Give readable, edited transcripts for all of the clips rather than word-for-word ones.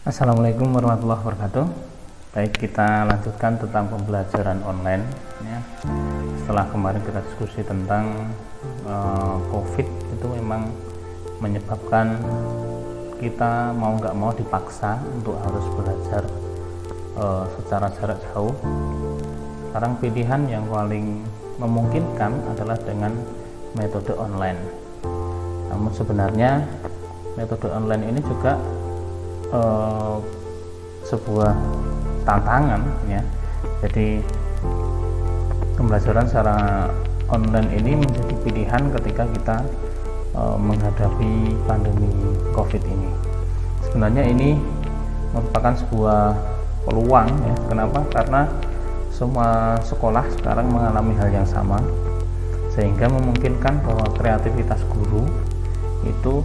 Assalamualaikum warahmatullahi wabarakatuh. Baik, kita lanjutkan tentang pembelajaran online ya. Setelah kemarin kita diskusi tentang COVID, itu memang menyebabkan kita mau nggak mau dipaksa untuk harus belajar secara jarak jauh. Sekarang pilihan yang paling memungkinkan adalah dengan metode online. Namun sebenarnya metode online ini juga sebuah tantangan ya. Jadi pembelajaran secara online ini menjadi pilihan ketika kita menghadapi pandemi COVID ini. Sebenarnya ini merupakan sebuah peluang ya. Kenapa? Karena semua sekolah sekarang mengalami hal yang sama, sehingga memungkinkan bahwa kreativitas guru itu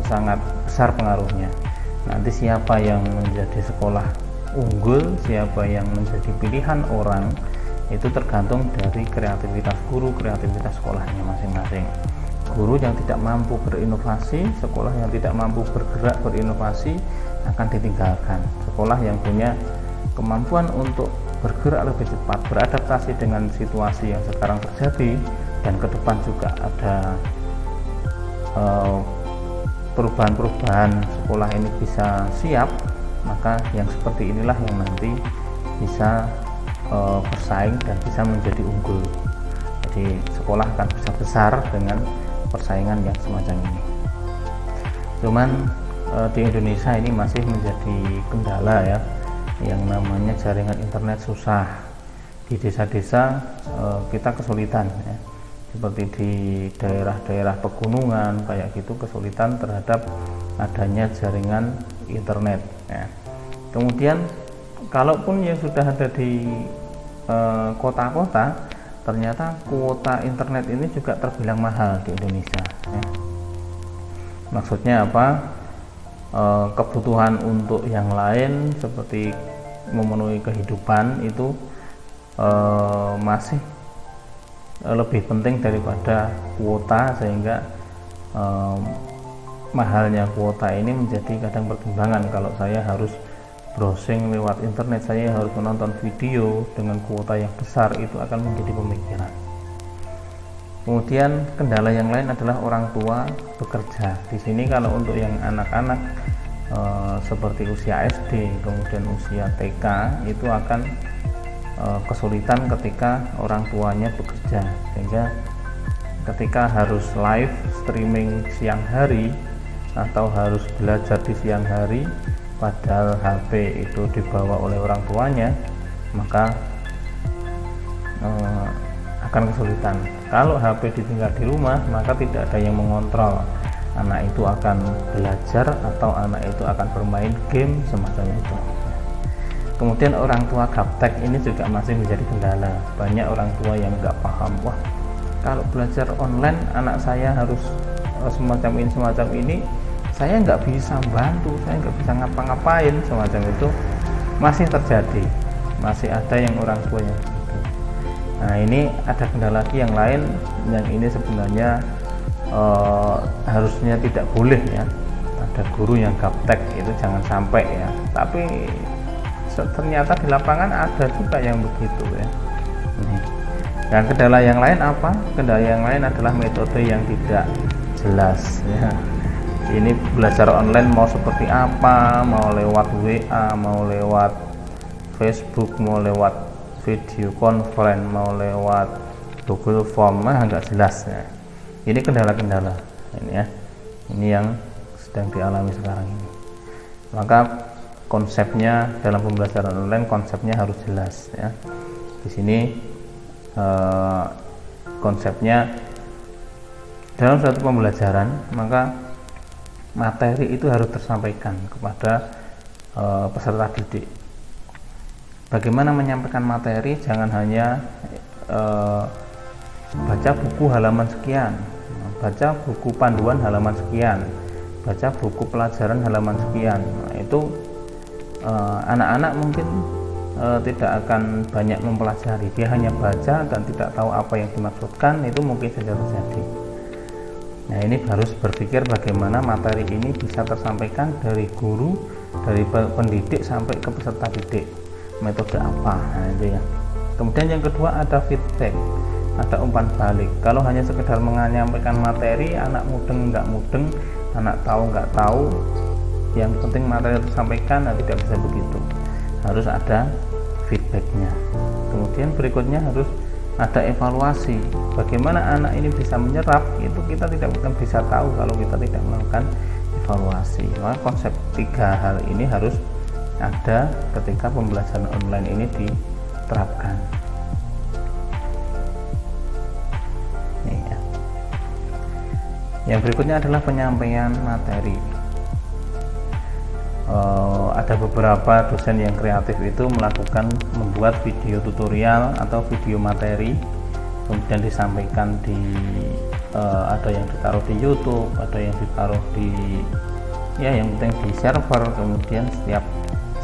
sangat besar pengaruhnya. Nanti siapa yang menjadi sekolah unggul, siapa yang menjadi pilihan orang, itu tergantung dari kreativitas guru, kreativitas sekolahnya masing-masing. Guru yang tidak mampu berinovasi, sekolah yang tidak mampu bergerak berinovasi akan ditinggalkan. Sekolah yang punya kemampuan untuk bergerak lebih cepat, beradaptasi dengan situasi yang sekarang terjadi, dan ke depan juga ada perubahan-perubahan sekolah ini bisa siap, maka yang seperti inilah yang nanti bisa bersaing dan bisa menjadi unggul. Jadi sekolah akan bisa besar dengan persaingan yang semacam ini. Cuman di Indonesia ini masih menjadi kendala ya, yang namanya jaringan internet susah. Di desa-desa kita kesulitan ya, seperti di daerah-daerah pegunungan kayak gitu, kesulitan terhadap adanya jaringan internet ya. Kemudian kalaupun yang sudah ada di kota-kota, ternyata kuota internet ini juga terbilang mahal di Indonesia ya. Maksudnya apa? Kebutuhan untuk yang lain seperti memenuhi kehidupan itu masih lebih penting daripada kuota, sehingga mahalnya kuota ini menjadi kadang pertimbangan. Kalau saya harus browsing lewat internet, saya harus menonton video dengan kuota yang besar, itu akan menjadi pemikiran. Kemudian kendala yang lain adalah orang tua bekerja. Di sini kalau untuk yang anak-anak seperti usia SD, kemudian usia TK, itu akan kesulitan ketika orang tuanya bekerja, sehingga ketika harus live streaming siang hari atau harus belajar di siang hari padahal HP itu dibawa oleh orang tuanya, maka akan kesulitan. Kalau HP ditinggal di rumah, maka tidak ada yang mengontrol anak itu akan belajar atau anak itu akan bermain game semacam itu. Kemudian orang tua gaptek ini juga masih menjadi kendala. Banyak orang tua yang nggak paham, wah kalau belajar online anak saya harus semacam ini, saya nggak bisa bantu, saya nggak bisa ngapa-ngapain, semacam itu masih terjadi, masih ada yang orang tua yang begitu. Nah, ini ada kendala lagi yang lain, yang ini sebenarnya harusnya tidak boleh ya, ada guru yang gaptek, itu jangan sampai ya, tapi ternyata di lapangan ada juga yang begitu ya. Dan kendala yang lain apa? Kendala yang lain adalah metode yang tidak jelas ya. Ini belajar online mau seperti apa, mau lewat WA, mau lewat Facebook, mau lewat video conference, mau lewat Google Form, nggak jelas ya. Ini kendala-kendala ini ya, ini yang sedang dialami sekarang ini. Maka konsepnya dalam pembelajaran online, konsepnya harus jelas ya. Di sini konsepnya dalam suatu pembelajaran, maka materi itu harus tersampaikan kepada peserta didik. Bagaimana menyampaikan materi? Jangan hanya baca buku halaman sekian, baca buku panduan halaman sekian, baca buku pelajaran halaman sekian. Nah, itu anak-anak mungkin tidak akan banyak mempelajari, dia hanya baca dan tidak tahu apa yang dimaksudkan, itu mungkin saja terjadi. Nah, ini harus berpikir bagaimana materi ini bisa tersampaikan dari guru dari pendidik sampai ke peserta didik, metode apa, nah itu ya. Kemudian yang kedua ada feedback, ada umpan balik. Kalau hanya sekedar menyampaikan materi, anak mudeng nggak mudeng, anak tahu nggak tahu, yang penting materi disampaikan, nah tidak bisa begitu, harus ada feedbacknya. Kemudian berikutnya harus ada evaluasi, bagaimana anak ini bisa menyerap, itu kita tidak bisa tahu kalau kita tidak melakukan evaluasi. Maka konsep 3 hal ini harus ada ketika pembelajaran online ini diterapkan. Ini ya. Yang berikutnya adalah penyampaian materi. Ada beberapa dosen yang kreatif itu membuat video tutorial atau video materi, kemudian disampaikan di ada yang ditaruh di YouTube, ada yang ditaruh di yang penting di server. Kemudian setiap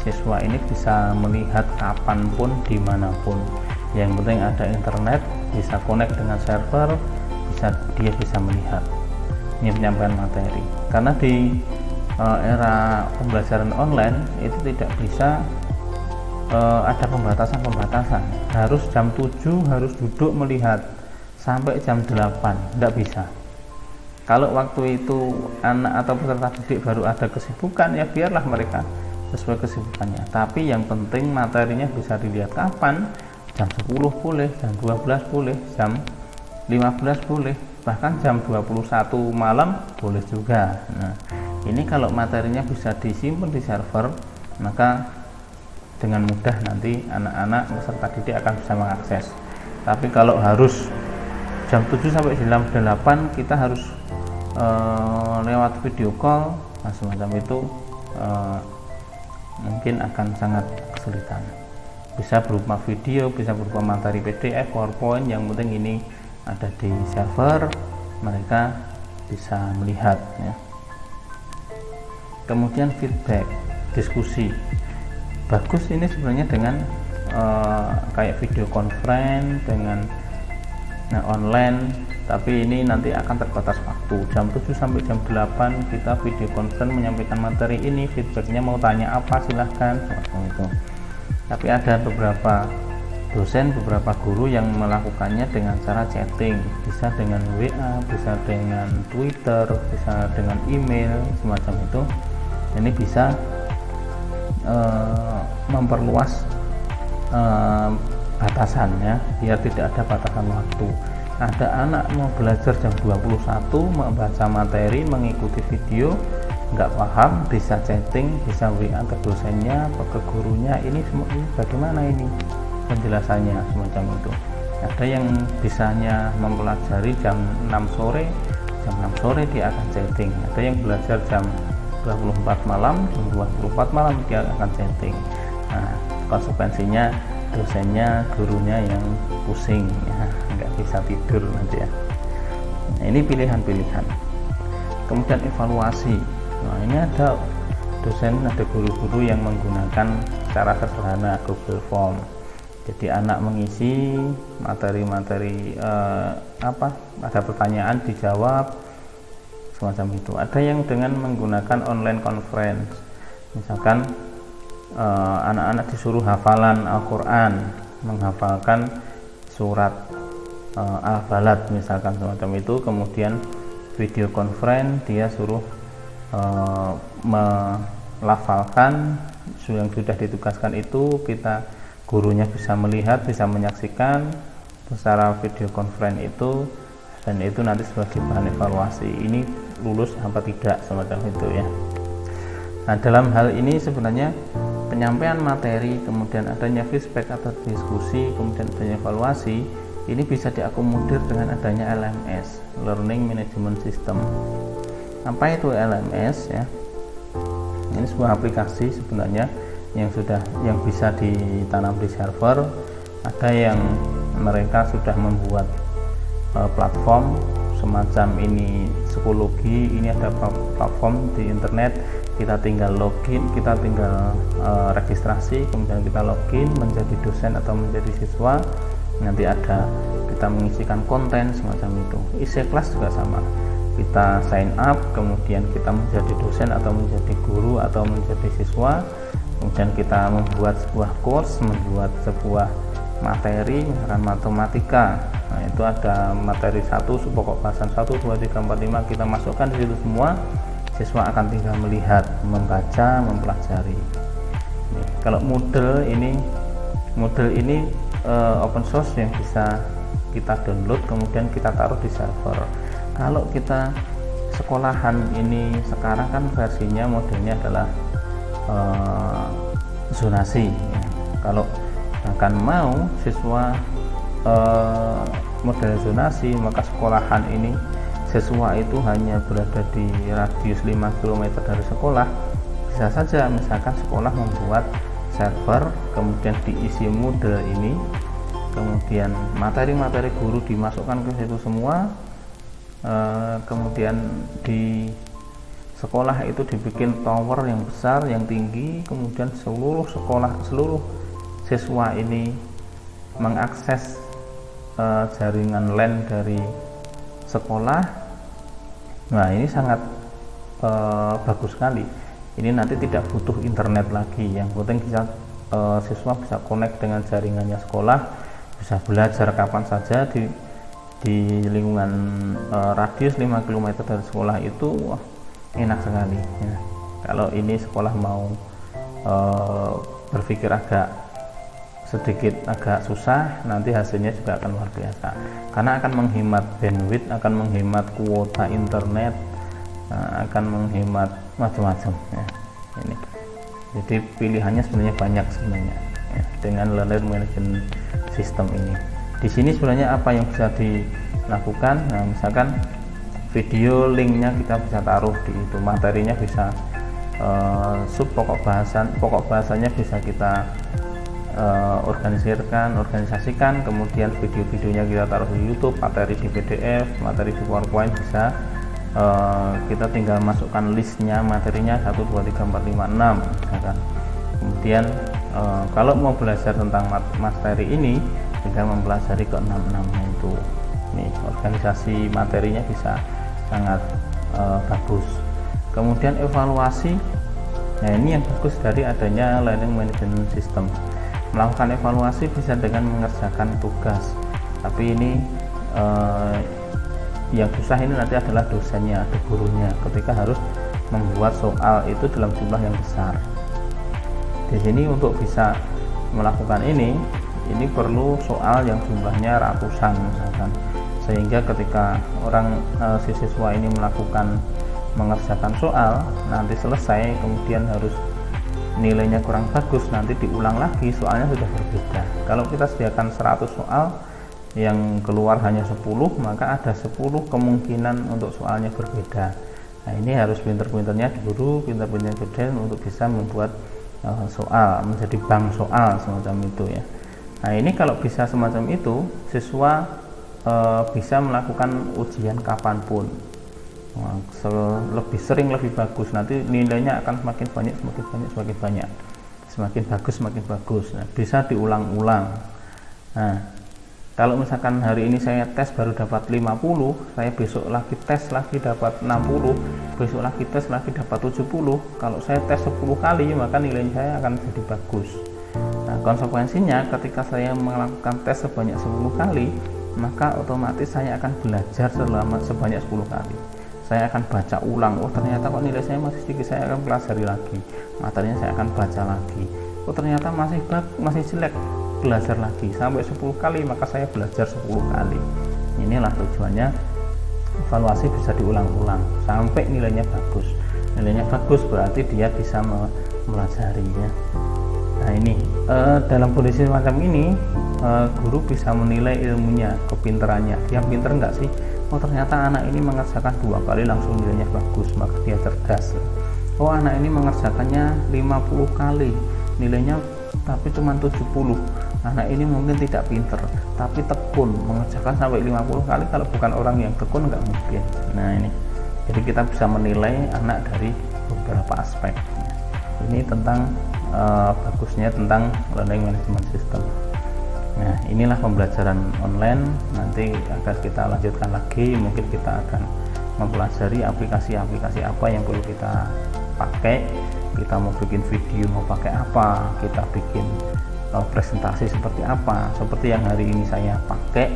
siswa ini bisa melihat kapanpun, dimanapun, yang penting ada internet, bisa connect dengan server, dia bisa melihat. Ini penyampaian materi, karena di era pembelajaran online itu tidak bisa ada pembatasan, harus jam 7 harus duduk melihat sampai jam 8, tidak bisa. Kalau waktu itu anak atau peserta didik baru ada kesibukan, ya biarlah mereka sesuai kesibukannya, tapi yang penting materinya bisa dilihat kapan, jam 10 boleh, jam 12 boleh, jam 15 boleh, bahkan jam 21 malam boleh juga. Nah, ini kalau materinya bisa disimpan di server, maka dengan mudah nanti anak-anak peserta didik akan bisa mengakses. Tapi kalau harus jam 7 sampai jam 8 kita harus lewat video call, nah semacam itu mungkin akan sangat kesulitan. Bisa berupa video, bisa berupa materi PDF, PowerPoint, yang penting ini ada di server, mereka bisa melihat ya. Kemudian feedback, diskusi. Bagus ini sebenarnya dengan kayak video conference dengan online, tapi ini nanti akan terbatas waktu. Jam 7 sampai jam 8 kita video conference menyampaikan materi ini, feedbacknya mau tanya apa silahkan, seperti itu. Tapi ada beberapa dosen, beberapa guru yang melakukannya dengan cara chatting, bisa dengan WA, bisa dengan Twitter, bisa dengan email, semacam itu. Ini bisa memperluas batasannya biar tidak ada batasan waktu. Ada anak mau belajar jam 21 membaca materi, mengikuti video, nggak paham, bisa chatting, bisa WA ke dosennya, ke gurunya, ini bagaimana ini penjelasannya, semacam itu. Ada yang bisanya mempelajari jam 6 sore, jam 6 sore dia akan chatting. Ada yang belajar jam 24 malam, jam 24 malam dia akan chatting. Nah, konsekuensinya dosennya, gurunya yang pusing ya, nggak bisa tidur nanti ya. Nah, ini pilihan-pilihan. Kemudian evaluasi. Nah, ini ada dosen, ada guru-guru yang menggunakan cara sederhana Google Form. Jadi anak mengisi materi-materi ada pertanyaan dijawab, semacam itu. Ada yang dengan menggunakan online conference, misalkan anak-anak disuruh hafalan Al-Quran, menghafalkan surat Al-Balad misalkan, semacam itu. Kemudian video conference dia suruh melafalkan yang sudah ditugaskan itu, gurunya bisa melihat, bisa menyaksikan secara video conference itu, dan itu nanti sebagai bahan evaluasi, ini lulus apa tidak, semacam itu ya. Nah, dalam hal ini sebenarnya penyampaian materi, kemudian adanya feedback atau diskusi, kemudian adanya evaluasi, ini bisa diakomodir dengan adanya LMS, Learning Management System. Apa itu LMS ya? Ini sebuah aplikasi sebenarnya yang bisa ditanam di server. Ada yang mereka sudah membuat platform semacam ini, psikologi, ini ada platform di internet, kita tinggal login, kita tinggal registrasi, kemudian kita login menjadi dosen atau menjadi siswa, nanti ada kita mengisikan konten semacam itu. Isi kelas juga sama, kita sign up, kemudian kita menjadi dosen atau menjadi guru atau menjadi siswa, kemudian kita membuat sebuah course, membuat sebuah materi, misalkan matematika. Nah, itu ada materi 1, pokok bahasan 1, 2, 3, 4, 5, kita masukkan di situ semua. Siswa akan tinggal melihat, membaca, mempelajari. Nih, kalau Moodle ini open source yang bisa kita download kemudian kita taruh di server. Kalau kita sekolahan ini sekarang kan versinya modelnya adalah zonasi. Kalau akan mau siswa model zonasi, maka sekolahan ini siswa itu hanya berada di radius 5 km dari sekolah. Bisa saja misalkan sekolah membuat server, kemudian diisi Moodle ini, kemudian materi-materi guru dimasukkan ke situ semua, kemudian di sekolah itu dibikin tower yang besar, yang tinggi, kemudian seluruh siswa ini mengakses jaringan LAN dari sekolah. Nah, ini sangat bagus sekali. Ini nanti tidak butuh internet lagi, yang penting siswa bisa connect dengan jaringannya sekolah, bisa belajar kapan saja di lingkungan radius 5 km dari sekolah itu. Wah, enak sekali ya. Kalau ini sekolah mau berpikir agak susah, nanti hasilnya juga akan luar biasa, karena akan menghemat bandwidth, akan menghemat kuota internet, akan menghemat macam-macam ya. Ini jadi pilihannya sebenarnya banyak sebenarnya ya, dengan learning management system ini. Di sini sebenarnya apa yang bisa dilakukan, nah, misalkan video linknya kita bisa taruh di itu, materinya bisa pokok bahasanya bisa kita organisasikan, kemudian video-videonya kita taruh di YouTube, materi di PDF, materi di PowerPoint bisa kita tinggal masukkan listnya, materinya 1, 2, 3, 4, 5, 6 misalkan. Kemudian kalau mau belajar tentang materi ini tinggal mempelajari ke 6-6-nya itu. Nih, organisasi materinya bisa sangat bagus. Kemudian evaluasi, nah ini yang bagus dari adanya learning management system. Melakukan evaluasi bisa dengan mengerjakan tugas, tapi ini yang susah ini nanti adalah dosennya atau gurunya ketika harus membuat soal itu dalam jumlah yang besar. Di sini untuk bisa melakukan ini perlu soal yang jumlahnya ratusan misalkan, sehingga ketika siswa ini mengerjakan soal, nanti selesai kemudian harus nilainya kurang bagus, nanti diulang lagi, soalnya sudah berbeda. Kalau kita sediakan 100 soal yang keluar hanya 10, maka ada 10 kemungkinan untuk soalnya berbeda. Nah, ini harus pinter-pinternya guru, pinter-pinternya dosen untuk bisa membuat soal menjadi bank soal semacam itu ya. Nah, ini kalau bisa semacam itu, siswa bisa melakukan ujian kapanpun. Lebih sering lebih bagus, nanti nilainya akan semakin banyak, semakin bagus. Nah, bisa diulang-ulang. Nah, kalau misalkan hari ini saya tes baru dapat 50, saya besok lagi tes lagi dapat 60, besok lagi tes lagi dapat 70. Kalau saya tes 10 kali, maka nilai saya akan jadi bagus. Nah, konsekuensinya ketika saya melakukan tes sebanyak 10 kali, maka otomatis saya akan belajar sebanyak 10 kali. Saya akan baca ulang, oh ternyata kok nilai saya masih sedikit, saya akan pelajari lagi, materinya saya akan baca lagi, oh ternyata masih jelek, belajar lagi sampai 10 kali, maka saya belajar 10 kali. Inilah tujuannya evaluasi bisa diulang-ulang sampai nilainya bagus. Nilainya bagus berarti dia bisa mempelajarinya. Nah, ini dalam kondisi semacam ini guru bisa menilai ilmunya, kepintarannya, dia pinter enggak sih. Oh ternyata anak ini mengerjakan 2 kali langsung nilainya bagus, maka dia cerdas. Oh anak ini mengerjakannya 50 kali nilainya tapi cuma 70, anak ini mungkin tidak pinter tapi tekun, mengerjakan sampai 50 kali. Kalau bukan orang yang tekun nggak mungkin. Nah ini, jadi kita bisa menilai anak dari beberapa aspek. Ini tentang bagusnya tentang learning management system. Nah, inilah pembelajaran online. Nanti akan kita lanjutkan lagi, mungkin kita akan mempelajari aplikasi-aplikasi apa yang perlu kita pakai. Kita mau bikin video mau pakai apa, kita bikin presentasi seperti apa, seperti yang hari ini saya pakai.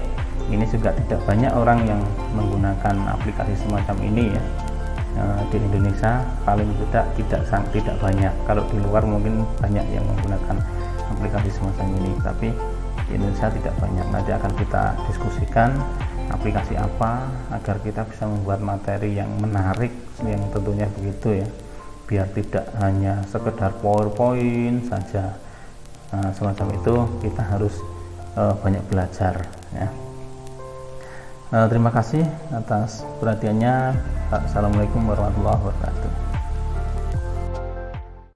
Ini juga tidak banyak orang yang menggunakan aplikasi semacam ini ya. Di Indonesia paling tidak banyak. Kalau di luar mungkin banyak yang menggunakan aplikasi semacam ini, tapi di Indonesia tidak banyak. Nanti akan kita diskusikan aplikasi apa agar kita bisa membuat materi yang menarik, yang tentunya begitu ya, biar tidak hanya sekedar PowerPoint saja. Semacam itu kita harus banyak belajar ya. Terima kasih atas perhatiannya. Assalamualaikum warahmatullahi wabarakatuh.